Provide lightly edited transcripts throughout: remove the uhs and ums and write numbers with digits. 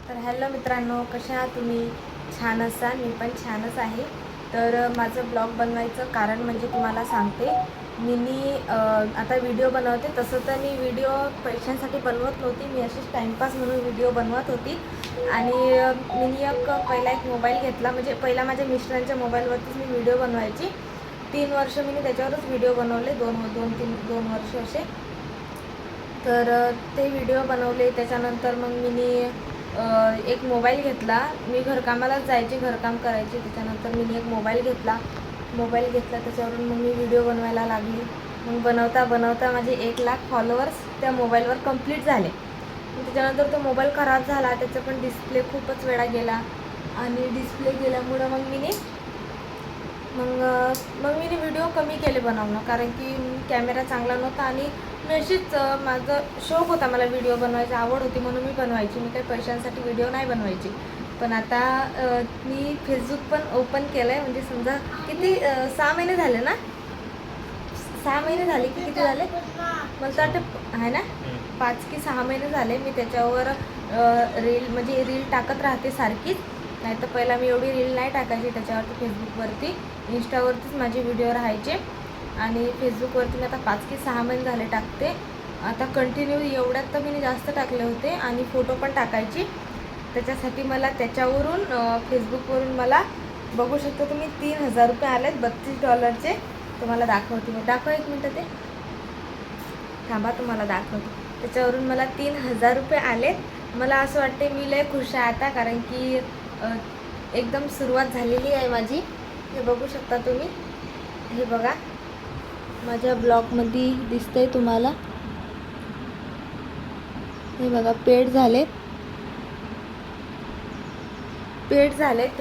तर हॅलो मित्रांनो, कशा आहात तुम्ही? छान असाल, मी पण छानच आहे. तर माझं ब्लॉग बनवायचं कारण म्हणजे तुम्हाला सांगते, आता व्हिडिओ बनवते. तसं तर मी व्हिडिओ पैशांसाठी बनवत नव्हती, मी अशीच टाईमपास म्हणून व्हिडिओ बनवत होती. आणि पहिला एक मोबाईल घेतला, म्हणजे पहिला माझ्या मिस्टरांच्या मोबाईलवरतीच मी व्हिडिओ बनवायची. 3 वर्ष मी त्याच्यावरच व्हिडिओ बनवले, 2 वर्ष असे. तर ते व्हिडिओ बनवले. त्याच्यानंतर मग एक मोबाईल घेतला. मी घरकामालाच जायचे, घरकाम करायचे. त्याच्यानंतर एक मोबाईल घेतला. त्याच्यावरून मग मी व्हिडिओ बनवायला लागली. मग बनवता बनवता माझे 1,00,000 फॉलोअर्स त्या मोबाईलवर कंप्लीट झाले. त्याच्यानंतर तो मोबाईल खराब झाला, त्याचा पण डिस्प्ले खूपच वेळा गेला. आणि डिस्प्ले गेल्यामुळं मग मी व्हिडिओ कमी केले बनवणं, कारण की कॅमेरा चांगला नव्हता. आणि मी अशीच माझं शौक होता, मला व्हिडिओ बनवायची आवड होती म्हणून मी बनवायची. मी काही पैशांसाठी व्हिडिओ नाही बनवायची. पण आता मी फेसबुक पण ओपन केलं आहे. म्हणजे समजा किती 6 महिने झाले ना, 6 महिने झाले की किती झाले मला तर वाटतं आहे ना, 5 की 6 महिने झाले. मी त्याच्यावर रील टाकत राहते सारखीच. नाही तर पहिला मी एवढी रील नाही टाकायची त्याच्यावरती. फेसबुकवरती, इंस्टावरतीच माझे व्हिडिओ राहायचे. आणि फेसबुकवरती मी आता 5 की 6 महिने झाले टाकते. आता कंटिन्यू एवढ्यात तर मी जास्त टाकले होते. आणि फोटो पण टाकायची. त्याच्यासाठी मला त्याच्यावरून फेसबुकवरून मला बघू शकता तुम्ही, 3,000 रुपये आलेत, $32. तुम्हाला दाखवते मी. एक मिनटं, ते थांबा, तुम्हाला दाखवते. त्याच्यावरून मला 3,000 रुपये आलेत. मला असं वाटते मी लय खुश आहे आता, कारण की एकदम सुरुवात झालेली आहे माझी. हे बघू शकता तुम्ही, हे बघा माझ्या ब्लॉगमध्ये दिसतंय तुम्हाला. हे बघा, पेड झालेत. ते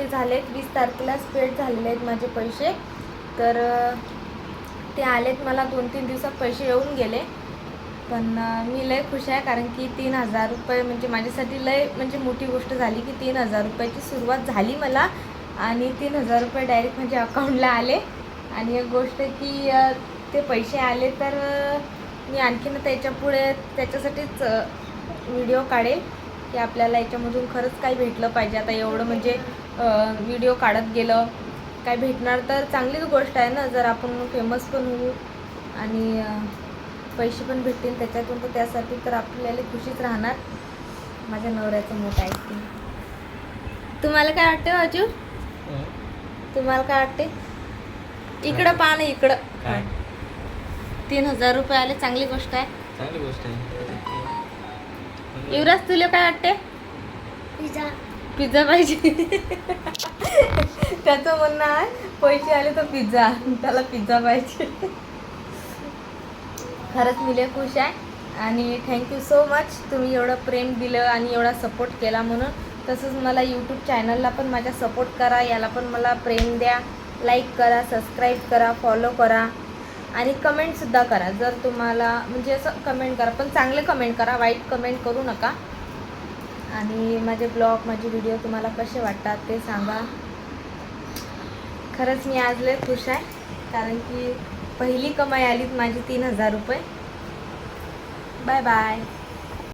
झालेत 20 तारखेलाच पेड झालेले आहेत माझे पैसे. तर ते आलेत, मला 2-3 दिवसात पैसे येऊन गेले. पण मी लय खुश आहे, कारण की 3,000 रुपये म्हणजे माझ्यासाठी लय म्हणजे मोठी गोष्ट झाली, की 3,000 रुपयाची सुरुवात झाली मला. आणि 3,000 रुपये डायरेक्ट माझ्या अकाउंटला आले. आणि एक गोष्ट की ते पैसे आले तर मी आणखीन त्याच्यासाठीच व्हिडिओ काढेल, की आपल्याला याच्यामधून खरंच काही भेटलं पाहिजे. आता एवढं म्हणजे व्हिडिओ काढत गेलं, काय भेटणार तर चांगलीच गोष्ट आहे ना. जर आपण फेमस पण होऊ आणि पैसे पण भेटतील त्याच्यातून, तर त्यासाठी तर आपल्याला खुशीच राहणार. माझ्या नवऱ्याचं मोठं ऐकते. तुम्हाला काय वाटते अजू? तुम्हाला काय वाटते? इकडं पहा ना, इकडं. 3,000 रुपये आले, चांगली गोष्ट आहे. युवराज, तुला काय वाटते? पिझ्झा पाहिजे. त्याचं म्हणणं आहे पैसे आले तर पिझ्झा, त्याला पिझ्झा पाहिजे. खरंच मी लय खुश आहे. आणि थँक्यू सो मच, तुम्ही एवढं प्रेम दिलं आणि एवढा सपोर्ट केला म्हणून. तसंच मला यूट्यूब चॅनलला पण माझ्या सपोर्ट करा, याला पण मला प्रेम द्या. लाईक करा, सबस्क्राईब करा, फॉलो करा. आणि कमेंटसुद्धा करा. जर तुम्हाला म्हणजे असं कमेंट करा, पण चांगले कमेंट करा, वाईट कमेंट करू नका. आणि माझे ब्लॉग, माझे व्हिडिओ तुम्हाला कसे वाटतात ते सांगा. खरंच मी आज लय खुश आहे, कारण की पहिली कमाई आलीत माझी 3,000 रुपये. Bye bye.